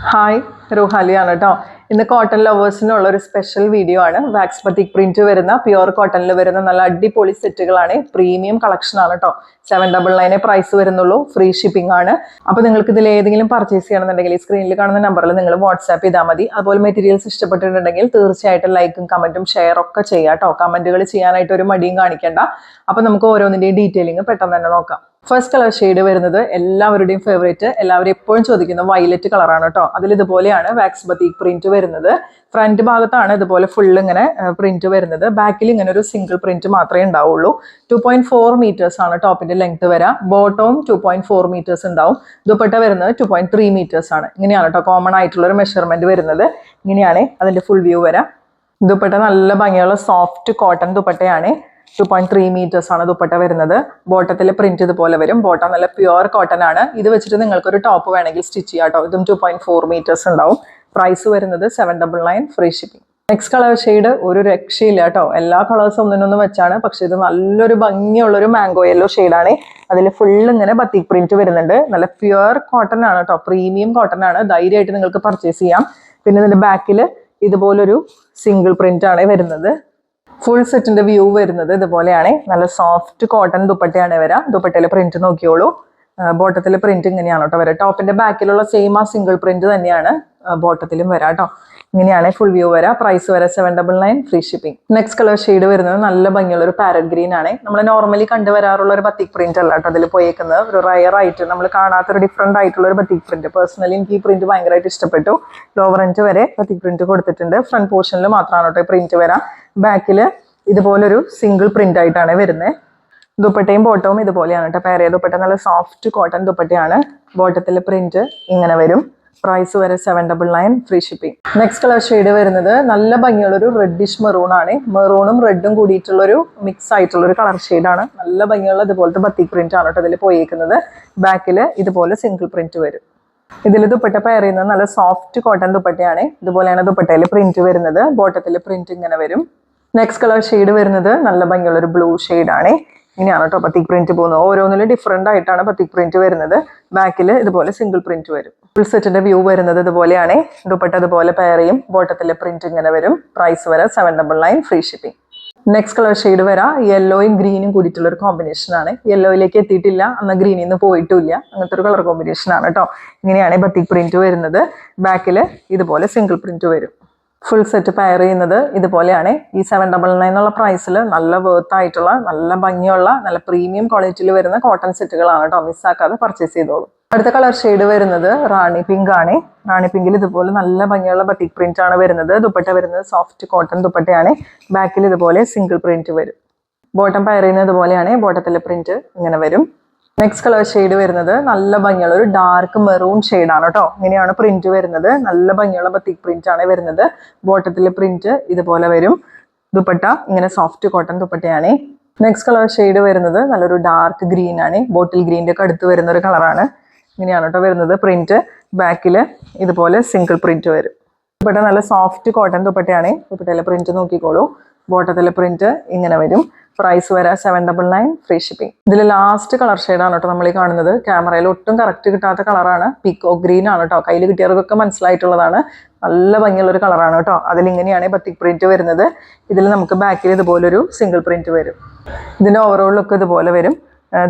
Hi റുഹാലിയാണ് കേട്ടോ. ഇന്ന് cotton ലവേഴ്സിനുള്ള ഒരു സ്പെഷ്യൽ വീഡിയോ ആണ്. വാക്സ് ബത്തിക് പ്രിന്റ് വരുന്ന പ്യുവർ കോട്ടണിൽ വരുന്ന നല്ല അടിപൊളി സെറ്റുകളാണ്. പ്രീമിയം കളക്ഷൻ ആണ് കേട്ടോ. 799 പ്രൈസ് വരുന്നുള്ളൂ. ഫ്രീ ഷിപ്പിംഗ് ആണ്. അപ്പോൾ നിങ്ങൾക്ക് ഇതിൽ ഏതെങ്കിലും പർച്ചേസ് ചെയ്യണമെന്നുണ്ടെങ്കിൽ ഈ സ്ക്രീനിൽ കാണുന്ന നമ്പറിൽ നിങ്ങൾ വാട്സാപ്പ് ചെയ്താൽ മതി. അതുപോലെ മെറ്റീരിയൽസ് ഇഷ്ടപ്പെട്ടിട്ടുണ്ടെങ്കിൽ തീർച്ചയായിട്ടും ലൈക്കും കമന്റും ഷെയർ ഒക്കെ ചെയ്യാം കേട്ടോ. കമന്റുകൾ ചെയ്യാനായിട്ട് ഒരു മടിയും കാണിക്കേണ്ട. അപ്പോൾ നമുക്ക് ഓരോന്നിന്റെയും ഡീറ്റെയിലിംഗ് പെട്ടെന്ന് തന്നെ നോക്കാം. ഫസ്റ്റ് കളർ ഷെയ്ഡ് വരുന്നത് എല്ലാവരുടെയും ഫേവറേറ്റ്, എല്ലാവരും എപ്പോഴും ചോദിക്കുന്ന വയലറ്റ് കളറാണ് കേട്ടോ. അതിൽ ഇതുപോലെയാണ് വാക്സ് ബത്തിക് പ്രിന്റ് വരുന്നത്. ഫ്രണ്ട് ഭാഗത്താണ് ഇതുപോലെ ഫുൾ ഇങ്ങനെ പ്രിന്റ് വരുന്നത്. ബാക്കിൽ ഇങ്ങനെ ഒരു സിംഗിൾ പ്രിന്റ് മാത്രമേ ഉണ്ടാവുള്ളൂ. 2.4 മീറ്റേഴ്സ് ആണ് ടോപ്പിന്റെ ലെങ്ത് വരാം. ബോട്ടവും 2.4 മീറ്റേഴ്സ് ഉണ്ടാവും. ദുപ്പട്ട വരുന്നത് 2.3 മീറ്റേഴ്സ് ആണ്. ഇങ്ങനെയാണ് കേട്ടോ കോമൺ ആയിട്ടുള്ള ഒരു മെഷർമെന്റ് വരുന്നത്. ഇങ്ങനെയാണ് അതിന്റെ ഫുൾ വ്യൂ വരാം. ദുപ്പട്ട നല്ല ഭംഗിയുള്ള സോഫ്റ്റ് കോട്ടൺ ദുപ്പട്ടയാണ്. 2.3 മീറ്റേഴ്സ് ആണ് ദുപ്പട്ട വരുന്നത്. ബോട്ടത്തിലെ പ്രിന്റ് ഇതുപോലെ വരും. ബോട്ടം നല്ല പ്യുവർ കോട്ടൺ ആണ്. ഇത് വെച്ചിട്ട് നിങ്ങൾക്ക് ഒരു ടോപ്പ് വേണമെങ്കിൽ സ്റ്റിച്ച് ചെയ്യാം കേട്ടോ. ഇതും 2.4 മീറ്റേഴ്സ് ഉണ്ടാവും. പ്രൈസ് വരുന്നത് 799 free shipping. Next colour shade ഒരു രക്ഷയില്ല കേട്ടോ. എല്ലാ കളേഴ്സും ഒന്നിനൊന്നും വെച്ചാണ്. പക്ഷെ ഇത് നല്ലൊരു ഭംഗിയുള്ളൊരു മാംഗോ യെല്ലോ ഷെയ്ഡാണ്. അതിൽ ഫുൾ ഇങ്ങനെ ബത്തിക് പ്രിന്റ് വരുന്നുണ്ട്. നല്ല പ്യുവർ കോട്ടൺ ആണ് കേട്ടോ. പ്രീമിയം കോട്ടൺ ആണ്. ധൈര്യമായിട്ട് നിങ്ങൾക്ക് പർച്ചേസ് ചെയ്യാം. പിന്നെ ഇതിന്റെ ബാക്കിൽ ഇതുപോലൊരു സിംഗിൾ പ്രിന്റ് ആണ് വരുന്നത്. ഫുൾ സെറ്റിന്റെ വ്യൂ വരുന്നത് ഇതുപോലെയാണ്. നല്ല സോഫ്റ്റ് കോട്ടൺ ദുപ്പട്ടയാണ് വരാം. ദുപ്പട്ടയിലെ പ്രിന്റ് നോക്കിയോളൂ. ബോട്ടത്തിലെ പ്രിന്റ് ഇങ്ങനെയാണ് കേട്ടോ വരാം. ടോപ്പിന്റെ ബാക്കിലുള്ള സെയിം ആ സിംഗിൾ പ്രിന്റ് തന്നെയാണ് ബോട്ടത്തിലും വരാം കേട്ടോ. ഇങ്ങനെയാണ് ഫുൾ വ്യൂ വരാം. പ്രൈസ് വരാം 799 free shipping. Next colour shade വരുന്നത് നല്ല ഭംഗിയുള്ള ഒരു പാരറ്റ് ഗ്രീൻ ആണ്. നമ്മൾ നോർമലി കണ്ടുവരാറുള്ള ഒരു ബത്തിക് പ്രിന്റ് അല്ല കേട്ടോ അതിൽ പോയേക്കുന്നത്. ഒരു റയർ ആയിട്ട് നമ്മൾ കാണാത്തൊരു ഡിഫറെന്റ് ആയിട്ടുള്ള ഒരു ബത്തിക് പ്രിന്റ്. പേഴ്സണലി എനിക്ക് ഈ പ്രിന്റ് ഭയങ്കരമായിട്ട് ഇഷ്ടപ്പെട്ടു. ലോവർ എൻഡ് വരെ ബത്തിക് പ്രിന്റ് കൊടുത്തിട്ടുണ്ട്. ഫ്രണ്ട് പോർഷനിൽ മാത്രമാണ് കേട്ടോ പ്രിന്റ് വരാം. ബാക്കിൽ ഇതുപോലൊരു സിംഗിൾ പ്രിന്റ് ആയിട്ടാണ് വരുന്നത്. ദുപ്പട്ടയും ബോട്ടവും ഇതുപോലെയാണ് കേട്ടോ. പേരയ ദുപ്പട്ട നല്ല സോഫ്റ്റ് കോട്ടൺ ദുപ്പട്ടയാണ്. ബോട്ടത്തിലെ പ്രിന്റ് ഇങ്ങനെ വരും. പ്രൈസ് വരെ 799 free shipping. Next colour shade വരുന്നത് നല്ല ഭംഗിയുള്ളൊരു റെഡിഷ് മെറൂൺ ആണ്. മെറൂണും റെഡും കൂടിയിട്ടുള്ളൊരു മിക്സ് ആയിട്ടുള്ളൊരു കളർ ഷെയ്ഡാണ്. നല്ല ഭംഗിയുള്ള ഇതുപോലത്തെ ബത്തിക് പ്രിന്റ് ആണ് കേട്ടോ ഇതിൽ പോയേക്കുന്നത്. ബാക്കിൽ ഇതുപോലെ സിംഗിൾ പ്രിന്റ് വരും. ഇതിൽ ദുപ്പട്ട പെയർ ചെയ്യുന്നത് നല്ല സോഫ്റ്റ് കോട്ടൺ ദുപ്പട്ടയാണ്. ഇതുപോലെയാണ് ദുപ്പട്ടയിൽ പ്രിന്റ് വരുന്നത്. ബോട്ടത്തിൽ പ്രിന്റ് ഇങ്ങനെ വരും. നെക്സ്റ്റ് കളർ ഷെയ്ഡ് വരുന്നത് നല്ല ഭംഗിയുള്ള ഒരു ബ്ലൂ ഷെയ്ഡാണ്. ഇങ്ങനെയാണ് കേട്ടോ ബത്തിക് പ്രിന്റ് പോകുന്നത്. ഓരോന്നിലും ഡിഫറെന്റ് ആയിട്ടാണ് ബത്തിക് പ്രിന്റ് വരുന്നത്. ബാക്കിൽ ഇതുപോലെ സിംഗിൾ പ്രിന്റ് വരും. ഫുൾ സെറ്റിന്റെ വ്യൂ വരുന്നത് ഇതുപോലെയാണ്. ദുപ്പട്ട ഇതുപോലെ പെയർ ചെയ്യും. ബോട്ടത്തിലെ പ്രിന്റ് ഇങ്ങനെ വരും. പ്രൈസ് വരാം 799 free shipping. Next colour shade വരാം യെല്ലോയും ഗ്രീനും കൂടിയിട്ടുള്ള ഒരു കോമ്പിനേഷൻ ആണ്. യെല്ലോയിലേക്ക് എത്തിയിട്ടില്ല, എന്നാൽ ഗ്രീനിൽ നിന്ന് പോയിട്ടുമില്ല. അങ്ങനത്തെ ഒരു കളർ കോമ്പിനേഷൻ ആണ് കേട്ടോ. ഇങ്ങനെയാണ് ബത്തിക് പ്രിന്റ് വരുന്നത്. ബാക്കിൽ ഇതുപോലെ സിംഗിൾ പ്രിന്റ് വരും. ഫുൾ സെറ്റ് പെയർ ചെയ്യുന്നത് ഇതുപോലെയാണ്. ഈ 799 എന്നുള്ള പ്രൈസിൽ നല്ല വേർത്ത് ആയിട്ടുള്ള നല്ല ഭംഗിയുള്ള നല്ല പ്രീമിയം ക്വാളിറ്റിയിൽ വരുന്ന കോട്ടൺ സെറ്റുകളാണ് കേട്ടോ. മിസ്സാക്കാതെ പർച്ചേസ് ചെയ്തോളൂ. അടുത്ത കളർ ഷെയ്ഡ് വരുന്നത് റാണി പിങ്ക് ആണ്. റാണി പിങ്കിൽ ഇതുപോലെ നല്ല ഭംഗിയുള്ള ബത്തിക് പ്രിന്റ് ആണ് വരുന്നത്. ദുപ്പട്ട വരുന്നത് സോഫ്റ്റ് കോട്ടൺ ദുപ്പട്ടയാണ്. ബാക്കിൽ ഇതുപോലെ സിംഗിൾ പ്രിന്റ് വരും. ബോട്ടം പെയർ ചെയ്യുന്നത് ഇതുപോലെയാണ്. ബോട്ടത്തിലെ പ്രിന്റ് ഇങ്ങനെ വരും. നെക്സ്റ്റ് കളർ ഷെയ്ഡ് വരുന്നത് നല്ല ഭംഗിയുള്ള ഒരു ഡാർക്ക് മെറൂൺ ഷെയ്ഡാണ് കേട്ടോ. ഇങ്ങനെയാണ് പ്രിന്റ് വരുന്നത്. നല്ല ഭംഗിയുള്ള ബത്തിക് പ്രിന്റ് ആണ് വരുന്നത്. ബോട്ടത്തിലെ പ്രിന്റ് ഇതുപോലെ വരും. ദുപ്പട്ട ഇങ്ങനെ സോഫ്റ്റ് കോട്ടൺ ദുപ്പട്ടയാണ്. നെക്സ്റ്റ് കളർ ഷെയ്ഡ് വരുന്നത് നല്ലൊരു ഡാർക്ക് ഗ്രീൻ ആണ്. ബോട്ടിൽ ഗ്രീൻ്റെ ഒക്കെ അടുത്ത് വരുന്ന ഒരു കളറാണ്. ഇങ്ങനെയാണ് കേട്ടോ വരുന്നത് പ്രിന്റ്. ബാക്കിൽ ഇതുപോലെ സിംഗിൾ പ്രിന്റ് വരും. ദുപ്പട്ട നല്ല സോഫ്റ്റ് കോട്ടൺ ദുപ്പട്ടയാണ്. ദുപ്പട്ടയിലെ പ്രിന്റ് നോക്കിക്കോളൂ. ബോട്ടത്തിലെ പ്രിന്റ് ഇങ്ങനെ വരും. പ്രൈസ് വരാം 799 ഫ്രീ ഷിപ്പിംഗ്. ഇതിൽ ലാസ്റ്റ് കളർ ഷെയ്ഡാണ് കേട്ടോ നമ്മൾ ഈ കാണുന്നത്. ക്യാമറയിൽ ഒട്ടും കറക്റ്റ് കിട്ടാത്ത കളറാണ്. പീക്കോ ഗ്രീൻ ആണ് കേട്ടോ. കയ്യിൽ കിട്ടിയവർക്കൊക്കെ മനസ്സിലായിട്ടുള്ളതാണ്. നല്ല ഭംഗിയുള്ളൊരു കളറാണ് കേട്ടോ. അതിലിങ്ങനെയാണ് ബത്തിക് പ്രിന്റ് വരുന്നത്. ഇതിൽ നമുക്ക് ബാക്കിൽ ഇതുപോലൊരു സിംഗിൾ പ്രിന്റ് വരും. ഇതിന്റെ ഓവറോൾ ലുക്ക് ഇതുപോലെ വരും.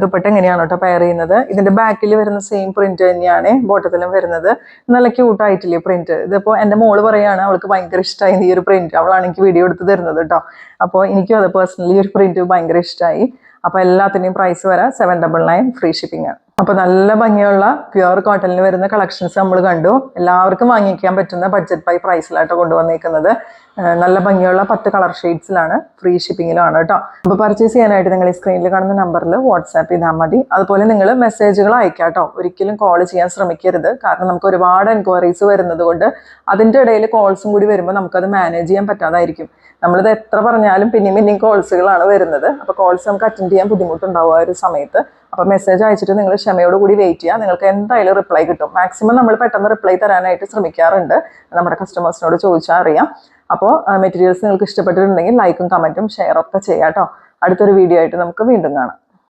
ദുപ്പട്ട എങ്ങനെയാണ് കേട്ടോ പെയർ ചെയ്യുന്നത്. ഇതിന്റെ ബാക്കിൽ വരുന്ന സെയിം പ്രിന്റ് തന്നെയാണ് ബോട്ടത്തിലും വരുന്നത്. നല്ല ക്യൂട്ടായിട്ടില്ലേ പ്രിന്റ്. ഇതിപ്പോൾ എൻ്റെ മോള് പറയാണ് അവൾക്ക് ഭയങ്കര ഇഷ്ടമായി ഈ ഒരു പ്രിന്റ്. അവളാണ് എനിക്ക് വീഡിയോ എടുത്ത് തരുന്നത് കേട്ടോ. അപ്പോൾ എനിക്കും അത് പേഴ്സണലി ഈ ഒരു പ്രിന്റ് ഭയങ്കര ഇഷ്ടമായി. അപ്പോൾ എല്ലാത്തിൻ്റെയും പ്രൈസ് വരാം 799 ഫ്രീ ഷിപ്പിംഗ് ആണ്. അപ്പോൾ നല്ല ഭംഗിയുള്ള പ്യുവർ കോട്ടണിൽ വരുന്ന കളക്ഷൻസ് നമ്മൾ കണ്ടു. എല്ലാവർക്കും വാങ്ങിക്കാൻ പറ്റുന്ന ബഡ്ജറ്റ് ബൈ പ്രൈസിലാട്ടോ കൊണ്ടുവന്നേക്കുന്നത്. നല്ല ഭംഗിയുള്ള 10 കളർ ഷെയ്ഡ്സിലാണ്. ഫ്രീ ഷിപ്പിങ്ങിലാണ് കേട്ടോ. അപ്പോൾ പർച്ചേസ് ചെയ്യാനായിട്ട് നിങ്ങൾ ഈ സ്ക്രീനിൽ കാണുന്ന നമ്പറിൽ വാട്സാപ്പ് ചെയ്താൽ മതി. അതുപോലെ നിങ്ങൾ മെസ്സേജുകൾ അയക്കാം കേട്ടോ. ഒരിക്കലും കോൾ ചെയ്യാൻ ശ്രമിക്കരുത്. കാരണം നമുക്ക് ഒരുപാട് എൻക്വയറീസ് വരുന്നത് കൊണ്ട് അതിൻ്റെ ഇടയിൽ കോൾസും കൂടി വരുമ്പോൾ നമുക്കത് മാനേജ് ചെയ്യാൻ പറ്റാതായിരിക്കും. നമ്മളിത് എത്ര പറഞ്ഞാലും പിന്നെയും കോൾസുകളാണ് വരുന്നത്. അപ്പോൾ കോൾസ് നമുക്ക് അറ്റൻഡ് ചെയ്യാൻ ബുദ്ധിമുട്ടുണ്ടാവും ആ ഒരു സമയത്ത്. അപ്പോൾ മെസ്സേജ് അയച്ചിട്ട് നിങ്ങൾ ക്ഷമയോട് കൂടി വെയിറ്റ് ചെയ്യുക. നിങ്ങൾക്ക് എന്തായാലും റിപ്ലൈ കിട്ടും. മാക്സിമം നമ്മൾ പെട്ടെന്ന് റിപ്ലൈ തരാനായിട്ട് ശ്രമിക്കാറുണ്ട്. നമ്മുടെ കസ്റ്റമേഴ്സിനോട് ചോദിച്ചാൽ അറിയാം. അപ്പോൾ മെറ്റീരിയൽസ് നിങ്ങൾക്ക് ഇഷ്ടപ്പെട്ടിട്ടുണ്ടെങ്കിൽ ലൈക്കും കമൻറ്റും ഷെയർ ഒക്കെ ചെയ്യാം കേട്ടോ. അടുത്തൊരു വീഡിയോ ആയിട്ട് നമുക്ക് വീണ്ടും കാണാം.